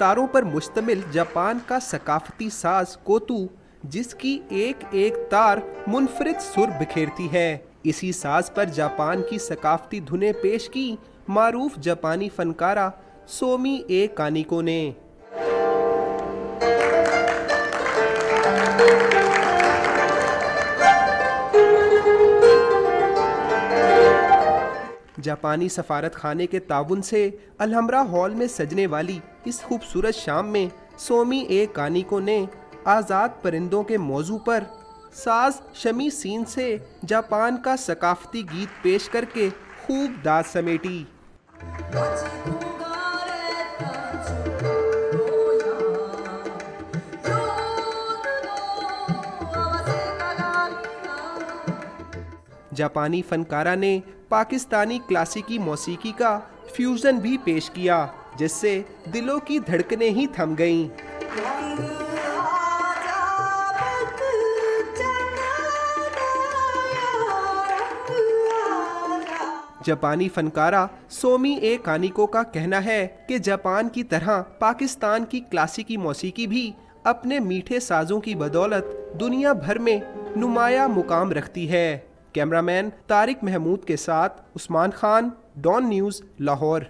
तारों पर मुश्तमिल जापान का सकाफती साज कोतू, जिसकी एक एक तार मुनफरिद सुर बिखेरती है। इसी साज पर जापान की सकाफती धुनें पेश की मारूफ जापानी फनकारा सोमी ए कानिको ने। जापानी सफारत खाने के ताउन से अलहमरा हॉल में सजने वाली इस खूबसूरत शाम में सोमी ए कानिको ने आज़ाद परिंदों के मौजू पर साज शमी सीन से जापान का सकाफती गीत पेश करके खूब दाद समेटी। जापानी फनकारा ने पाकिस्तानी क्लासिकी मौसीकी का फ्यूजन भी पेश किया, जिससे दिलों की धड़कनें ही थम गईं। जापानी फनकारा सोमी ए कानिको का कहना है कि जापान की तरह पाकिस्तान की क्लासिकी मौसीकी भी अपने मीठे साजों की बदौलत दुनिया भर में नुमाया मुकाम रखती है। कैमरामैन तारिक महमूद के साथ उस्मान खान, डॉन न्यूज़, लाहौर।